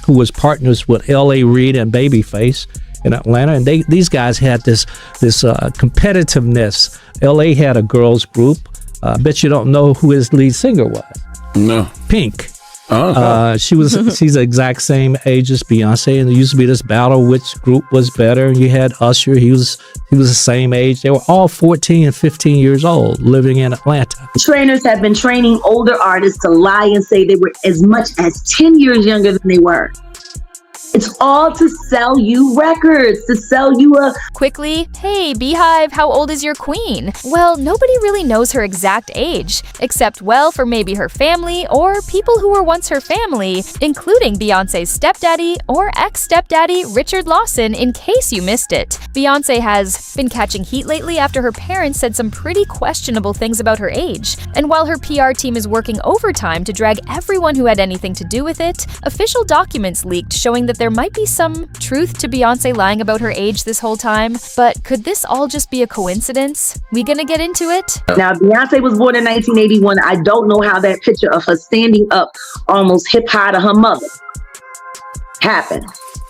who was partners with L.A. Reid and Babyface in Atlanta, and these guys had this competitiveness. L.A. had a girls group. I bet you don't know who his lead singer was. No. Pink. Oh. She's the exact same age as Beyonce, and there used to be this battle which group was better. And you had Usher, he was the same age. They were all 14 and 15 years old living in Atlanta. Trainers have been training older artists to lie and say they were as much as 10 years younger than they were. It's all to sell you records, to sell you a... Quickly, hey, Beehive, how old is your queen? Well, nobody really knows her exact age, except, well, for maybe her family or people who were once her family, including Beyoncé's stepdaddy or ex-stepdaddy Richard Lawson, in case you missed it. Beyoncé has been catching heat lately after her parents said some pretty questionable things about her age. And while her PR team is working overtime to drag everyone who had anything to do with it, official documents leaked showing that there might be some truth to Beyoncé lying about her age this whole time, but could this all just be a coincidence? We gonna get into it? Now, Beyoncé was born in 1981. I don't know how that picture of her standing up almost hip high to her mother happened.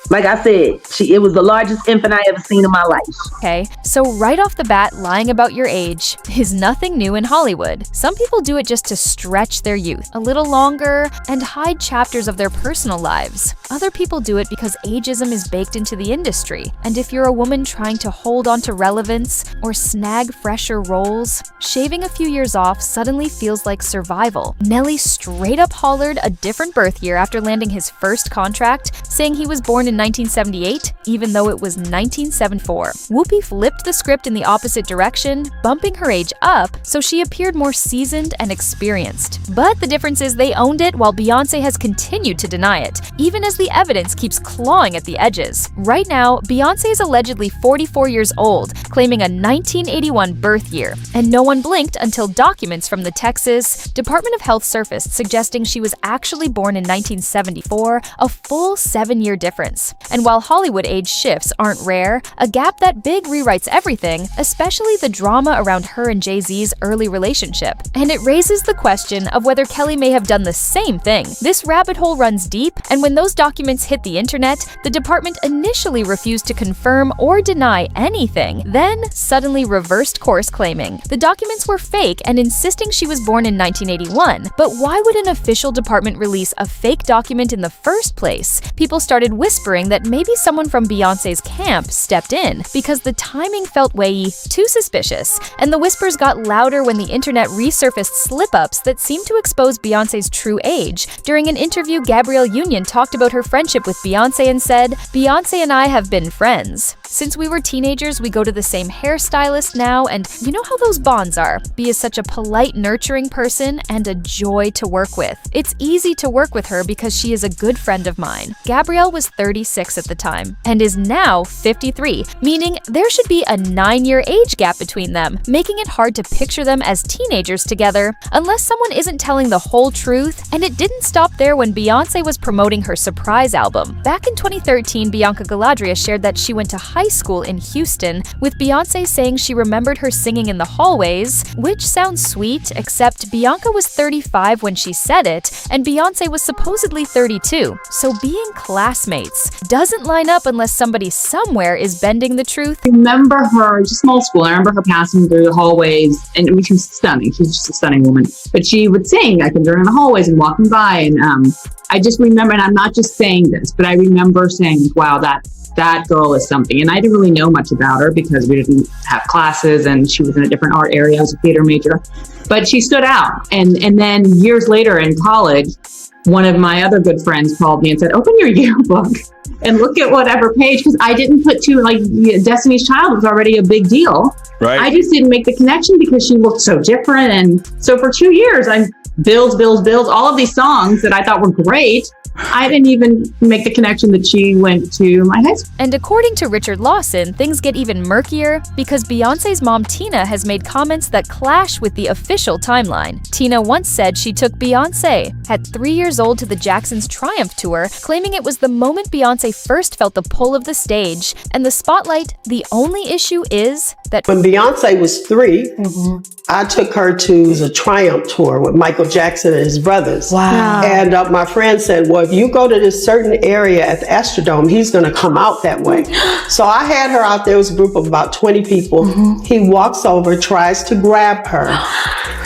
Like I said, it was the largest infant I ever seen in my life. Okay, so right off the bat, lying about your age is nothing new in Hollywood. Some people do it just to stretch their youth a little longer and hide chapters of their personal lives. Other people do it because ageism is baked into the industry. And if you're a woman trying to hold on to relevance or snag fresher roles, shaving a few years off suddenly feels like survival. Nelly straight up hollered a different birth year after landing his first contract, saying he was born in 1978, even though it was 1974. Whoopi flipped the script in the opposite direction, bumping her age up so she appeared more seasoned and experienced. But the difference is they owned it while Beyoncé has continued to deny it, even as the evidence keeps clawing at the edges. Right now, Beyoncé is allegedly 44 years old, claiming a 1981 birth year, and no one blinked until documents from the Texas Department of Health surfaced suggesting she was actually born in 1974, a full 7-year difference. And while Hollywood age shifts aren't rare, a gap that big rewrites everything, especially the drama around her and Jay-Z's early relationship. And it raises the question of whether Kelly may have done the same thing. This rabbit hole runs deep, and when those documents hit the internet, the department initially refused to confirm or deny anything, then suddenly reversed course, claiming the documents were fake and insisting she was born in 1981. But why would an official department release a fake document in the first place? People started whispering that maybe someone from Beyoncé's camp stepped in because the timing felt way too suspicious, and the whispers got louder when the internet resurfaced slip-ups that seemed to expose Beyoncé's true age. During an interview, Gabrielle Union talked about her friendship with Beyoncé and said, "Beyoncé and I have been friends. Since we were teenagers, we go to the same hairstylist now, and you know how those bonds are. Bea is such a polite, nurturing person and a joy to work with. It's easy to work with her because she is a good friend of mine." Gabrielle was 36 at the time and is now 53, meaning there should be a 9-year age gap between them, making it hard to picture them as teenagers together unless someone isn't telling the whole truth. And it didn't stop there when Beyoncé was promoting her surprise album. Back in 2013, Bianca Galadriel shared that she went to high school in Houston, with Beyoncé saying she remembered her singing in the hallways, which sounds sweet, except Bianca was 35 when she said it, and Beyoncé was supposedly 32, so being classmates doesn't line up unless somebody somewhere is bending the truth. I remember her, just small school, I remember her passing through the hallways, and I mean, she was stunning, she was just a stunning woman, but she would sing, I can during the hallways and walking by, and I just remember, and I'm not just saying this, but I remember saying, wow, that girl is something. And I didn't really know much about her because we didn't have classes and she was in a different art area. I was a theater major, but she stood out. And then years later in college, one of my other good friends called me and said, open your yearbook and look at whatever page, because I didn't put Destiny's Child was already a big deal. Right. I just didn't make the connection because she looked so different. And so for 2 years, I Bills, all of these songs that I thought were great. I didn't even make the connection that she went to my high school. And according to Richard Lawson, things get even murkier because Beyoncé's mom Tina has made comments that clash with the official timeline. Tina once said she took Beyoncé at 3 years old to the Jacksons' Triumph Tour, claiming it was the moment Beyoncé first felt the pull of the stage and the spotlight. The only issue is that when Beyoncé was 3, I took her to the Triumph Tour with Michael Jackson and his brothers. Wow. And my friend said, well, if you go to this certain area at the Astrodome, he's going to come out that way. So I had her out there. It was a group of about 20 people. He walks over, tries to grab her.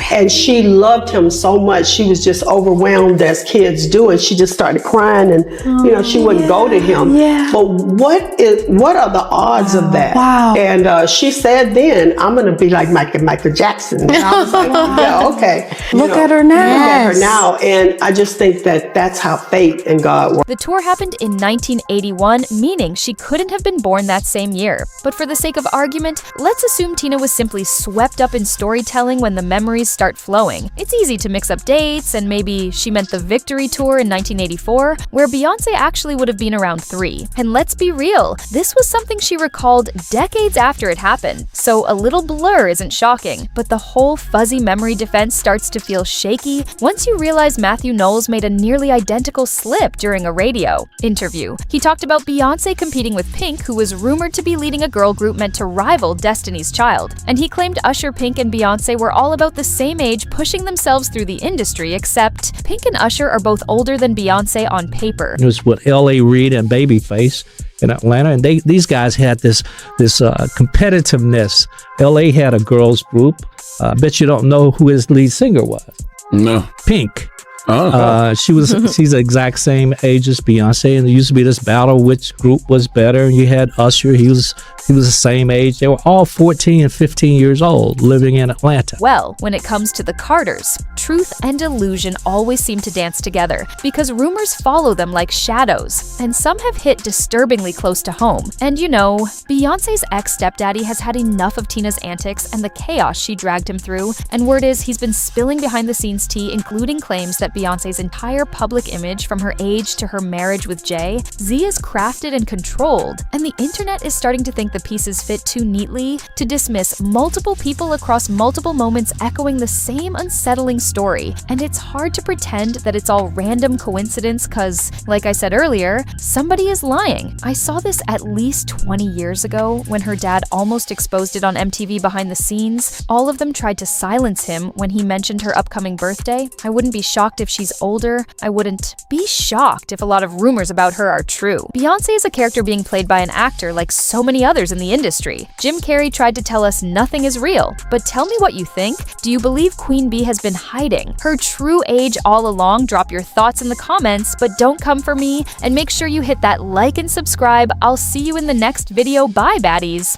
And she loved him so much. She was just overwhelmed, as kids do, and she just started crying, and she wouldn't go to him. But what are the odds of that? Wow. And she said then, I'm going to be like Michael Jackson. And I was like, yeah, okay. Look at her now. Look at her now. And I just think that that's how fate and God work. The tour happened in 1981, meaning she couldn't have been born that same year. But for the sake of argument, let's assume Tina was simply swept up in storytelling when the memories start flowing. It's easy to mix up dates, and maybe she meant the Victory Tour in 1984, where Beyoncé actually would have been around 3. And let's be real, this was something she recalled decades after it happened, so a little blur isn't shocking. But the whole fuzzy memory defense starts to feel shaky once you realize Matthew Knowles made a nearly identical slip during a radio interview. He talked about Beyoncé competing with Pink, who was rumored to be leading a girl group meant to rival Destiny's Child. And he claimed Usher, Pink, and Beyoncé were all about the same age, pushing themselves through the industry, except Pink and Usher are both older than Beyoncé on paper. It was with L.A. Reid and Babyface in Atlanta, and these guys had this competitiveness. L.A. had a girls group. I bet you don't know who his lead singer was. No. Pink. Oh. She's the exact same age as Beyonce, and there used to be this battle which group was better. And you had Usher, he was the same age. They were all 14 and 15 years old, living in Atlanta. Well, when it comes to the Carters, truth and illusion always seem to dance together because rumors follow them like shadows, and some have hit disturbingly close to home. And Beyonce's ex-stepdaddy has had enough of Tina's antics and the chaos she dragged him through, and word is he's been spilling behind-the-scenes tea, including claims that Beyoncé's entire public image, from her age to her marriage with Jay, Z is crafted and controlled, and the internet is starting to think the pieces fit too neatly to dismiss multiple people across multiple moments echoing the same unsettling story. And it's hard to pretend that it's all random coincidence because, like I said earlier, somebody is lying. I saw this at least 20 years ago when her dad almost exposed it on MTV behind the scenes. All of them tried to silence him when he mentioned her upcoming birthday. I wouldn't be shocked if she's older. I wouldn't be shocked if a lot of rumors about her are true. Beyoncé is a character being played by an actor like so many others in the industry. Jim Carrey tried to tell us nothing is real, but tell me what you think. Do you believe Queen Bee has been hiding her true age all along? Drop your thoughts in the comments, but don't come for me, and make sure you hit that like and subscribe. I'll see you in the next video. Bye, baddies.